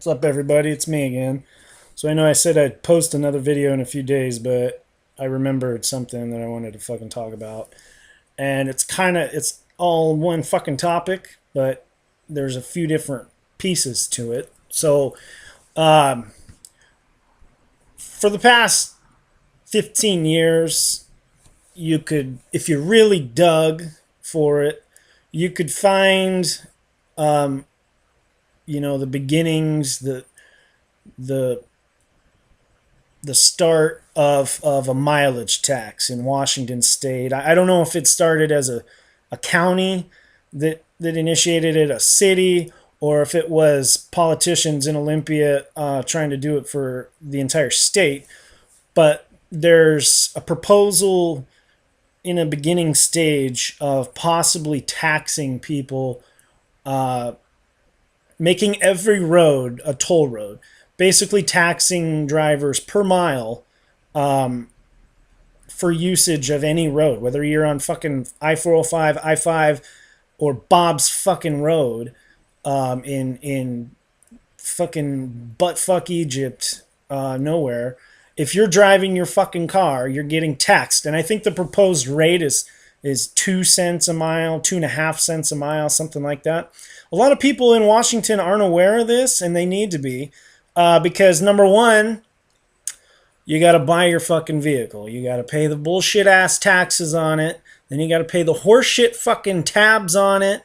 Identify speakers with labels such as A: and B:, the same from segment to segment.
A: What's up, everybody? It's me again. So I know I said I'd post another video in a few days, but I remembered something that I wanted to fucking talk about. And it's all one fucking topic, but there's a few different pieces to it. So um, for the past 15 years, you could, if you really dug for it, you could find, um, the beginnings, the the start of a mileage tax in Washington State. I don't know if it started as a county that initiated it, a city, or if it was politicians in Olympia trying to do it for the entire state. But there's a proposal in a beginning stage of possibly taxing people, uh, making every road a toll road, basically taxing drivers per mile for usage of any road, whether you're on fucking I-405, I-5, or Bob's fucking road in fucking buttfuck Egypt, nowhere. If you're driving your fucking car, you're getting taxed, and I think the proposed rate is 2 cents a mile, 2.5 cents a mile, something like that. A lot of people in Washington aren't aware of this, and they need to be, because number one, you got to buy your fucking vehicle. You got to pay the bullshit ass taxes on it. Then you got to pay the horseshit fucking tabs on it.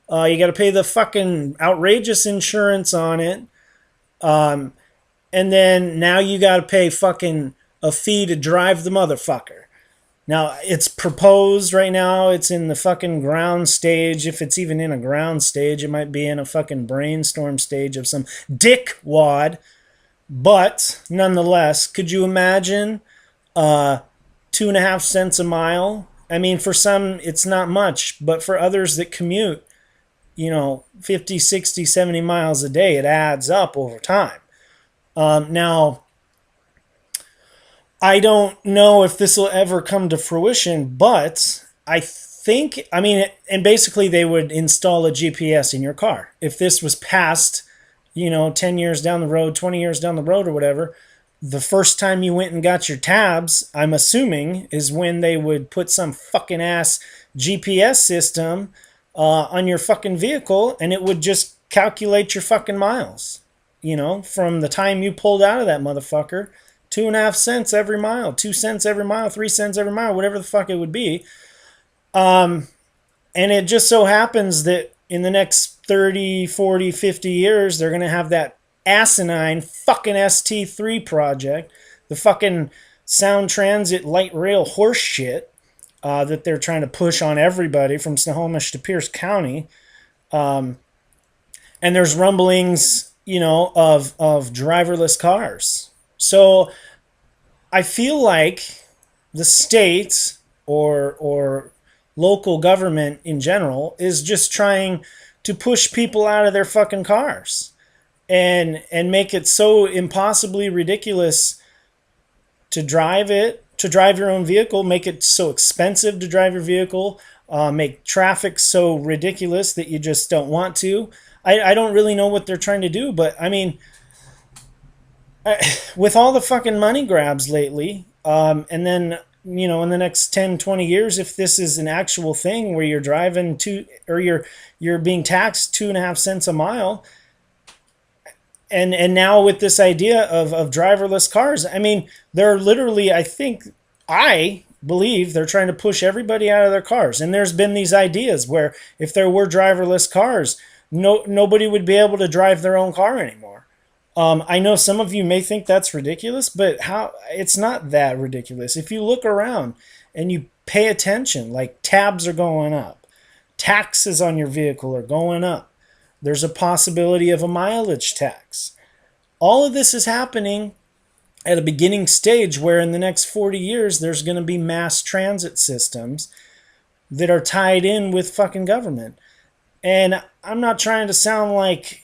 A: You got to pay the fucking outrageous insurance on it. And then now you got to pay fucking a fee to drive the motherfucker. Now, it's proposed right now. It's in the fucking ground stage. If it's even in a ground stage, it might be in a fucking brainstorm stage of some dickwad. But nonetheless, could you imagine 2.5 cents a mile? I mean, for some, it's not much. But for others that commute, 50, 60, 70 miles a day, it adds up over time. Now, I don't know if this will ever come to fruition, but and basically they would install a GPS in your car. If this was passed, 10 years down the road, 20 years down the road or whatever, the first time you went and got your tabs, I'm assuming, is when they would put some fucking ass GPS system on your fucking vehicle, and it would just calculate your fucking miles, from the time you pulled out of that motherfucker. 2.5 cents every mile, 2 cents every mile, 3 cents every mile, whatever the fuck it would be. And it just so happens that in the next 30, 40, 50 years, they're going to have that asinine fucking ST3 project, the fucking Sound Transit light rail horse shit that they're trying to push on everybody from Snohomish to Pierce County. And there's rumblings, of driverless cars. So I feel like the state or local government in general is just trying to push people out of their fucking cars and make it so impossibly ridiculous to drive your own vehicle, make it so expensive to drive your vehicle, make traffic so ridiculous that you just don't want to. I don't really know what they're trying to do, but I mean, with all the fucking money grabs lately, and then, in the next 10, 20 years, if this is an actual thing where you're driving you're being taxed 2.5 cents a mile, and now with this idea of driverless cars, I mean, they're literally, I believe they're trying to push everybody out of their cars. And there's been these ideas where if there were driverless cars, nobody would be able to drive their own car anymore. I know some of you may think that's ridiculous, but it's not that ridiculous. If you look around and you pay attention, like tabs are going up, taxes on your vehicle are going up. There's a possibility of a mileage tax. All of this is happening at a beginning stage where in the next 40 years, there's going to be mass transit systems that are tied in with fucking government. And I'm not trying to sound like,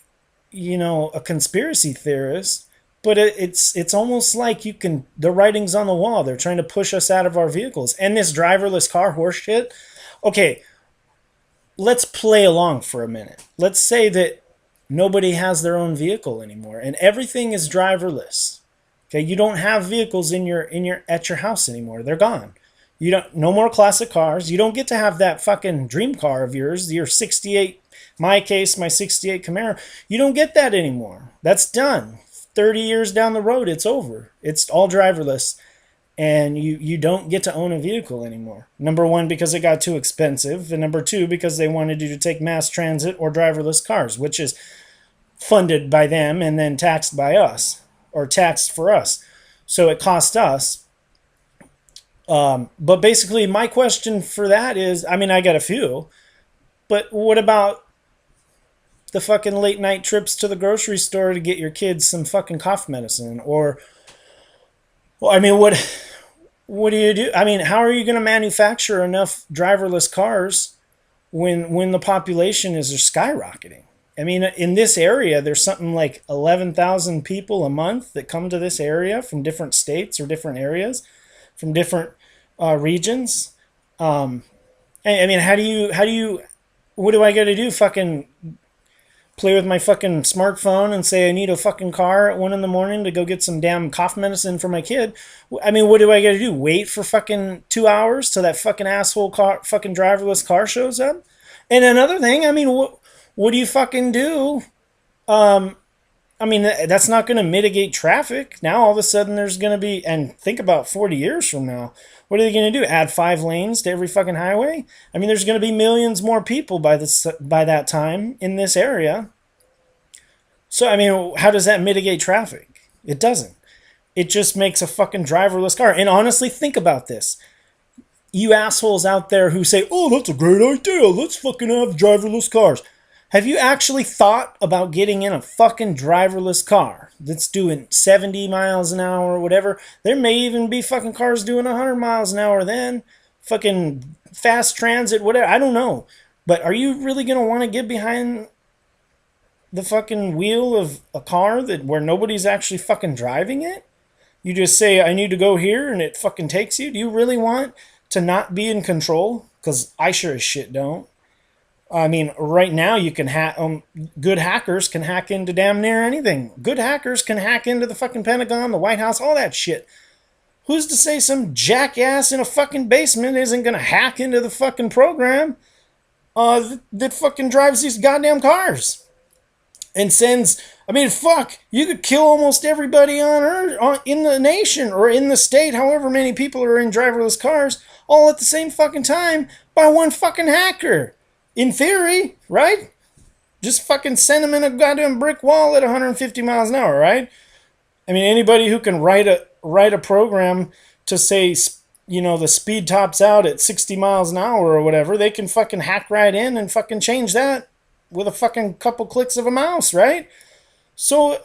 A: a conspiracy theorist, but it's almost like the writing's on the wall. They're trying to push us out of our vehicles. And this driverless car horse shit. Okay, let's play along for a minute. Let's say that Nobody has their own vehicle anymore, and everything is driverless. Okay, you don't have vehicles in your at your house anymore. They're gone. You don't no more classic cars. You don't get to have that fucking dream car of yours, your 68, my case, my 68 Camaro. You don't get that anymore. That's done. 30 years down the road, it's over. It's all driverless, and you don't get to own a vehicle anymore. Number one, because it got too expensive, and number two, because they wanted you to take mass transit or driverless cars, which is funded by them and then taxed by us, or taxed for us. So it cost us. But basically, my question for that is, I mean, I got a few, but what about the fucking late night trips to the grocery store to get your kids some fucking cough medicine? Or, well, I mean, what do you do? I mean, how are you going to manufacture enough driverless cars when the population is skyrocketing? I mean, in this area, there's something like 11,000 people a month that come to this area from different states or different areas, from different regions. I mean, what do I got to do? Fucking play with my fucking smartphone and say I need a fucking car at 1 in the morning to go get some damn cough medicine for my kid? I mean, what do I got to do? Wait for fucking 2 hours till that fucking asshole car, fucking driverless car shows up? And another thing, I mean, what do you fucking do? I mean, that's not going to mitigate traffic. Now all of a sudden there's going to be, and think about 40 years from now, what are they going to do? Add 5 lanes to every fucking highway? I mean, there's going to be millions more people by that time in this area. So, I mean, how does that mitigate traffic? It doesn't. It just makes a fucking driverless car. And honestly, think about this. You assholes out there who say, oh, that's a great idea. Let's fucking have driverless cars. Have you actually thought about getting in a fucking driverless car that's doing 70 miles an hour or whatever? There may even be fucking cars doing 100 miles an hour then. Fucking fast transit, whatever. I don't know. But are you really going to want to get behind the fucking wheel of a car where nobody's actually fucking driving it? You just say, I need to go here, and it fucking takes you? Do you really want to not be in control? Because I sure as shit don't. I mean, right now you can hack. Good hackers can hack into damn near anything. Good hackers can hack into the fucking Pentagon, the White House, all that shit. Who's to say some jackass in a fucking basement isn't gonna hack into the fucking program that fucking drives these goddamn cars and sends? I mean, fuck, you could kill almost everybody on Earth, in the nation or in the state, however many people are in driverless cars, all at the same fucking time by one fucking hacker. In theory, right? Just fucking send them in a goddamn brick wall at 150 miles an hour, right? I mean, anybody who can write a program to say, you know, the speed tops out at 60 miles an hour or whatever, they can fucking hack right in and fucking change that with a fucking couple clicks of a mouse, right? So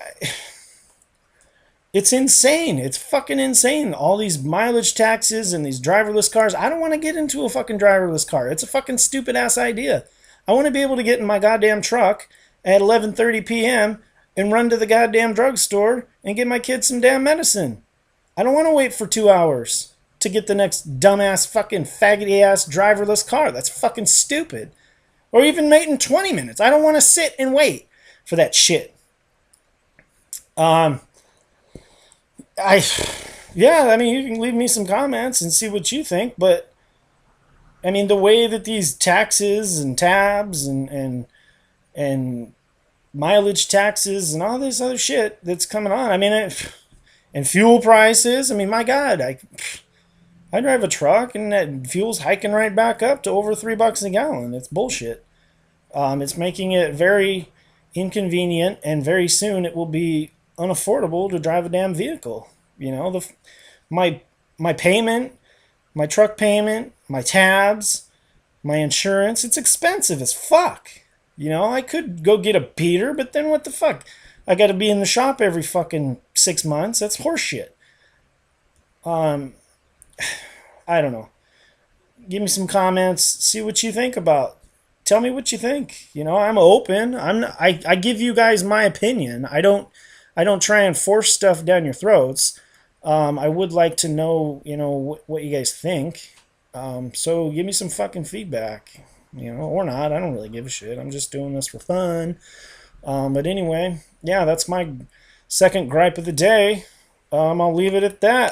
A: it's insane. It's fucking insane. All these mileage taxes and these driverless cars. I don't want to get into a fucking driverless car. It's a fucking stupid ass idea. I want to be able to get in my goddamn truck at 11:30 p.m. and run to the goddamn drugstore and get my kids some damn medicine. I don't want to wait for 2 hours to get the next dumbass fucking faggoty ass driverless car. That's fucking stupid. Or even wait in 20 minutes. I don't want to sit and wait for that shit. I mean, you can leave me some comments and see what you think, but I mean, the way that these taxes and tabs and mileage taxes and all this other shit that's coming on, I mean, and fuel prices, I mean, my God, I drive a truck and that fuel's hiking right back up to over $3 a gallon. It's bullshit. It's making it very inconvenient, and very soon it will be unaffordable to drive a damn vehicle. You know, my payment, my truck payment, my tabs, my insurance, it's expensive as fuck. You know, I could go get a beater, but then what the fuck? I got to be in the shop every fucking 6 months. That's horseshit. I don't know. Give me some comments. See what you think about. Tell me what you think. You know, I'm open. I give you guys my opinion. I don't try and force stuff down your throats. I would like to know, you know, what you guys think. So give me some fucking feedback, you know, or not. I don't really give a shit. I'm just doing this for fun. But anyway, yeah, that's my second gripe of the day. I'll leave it at that.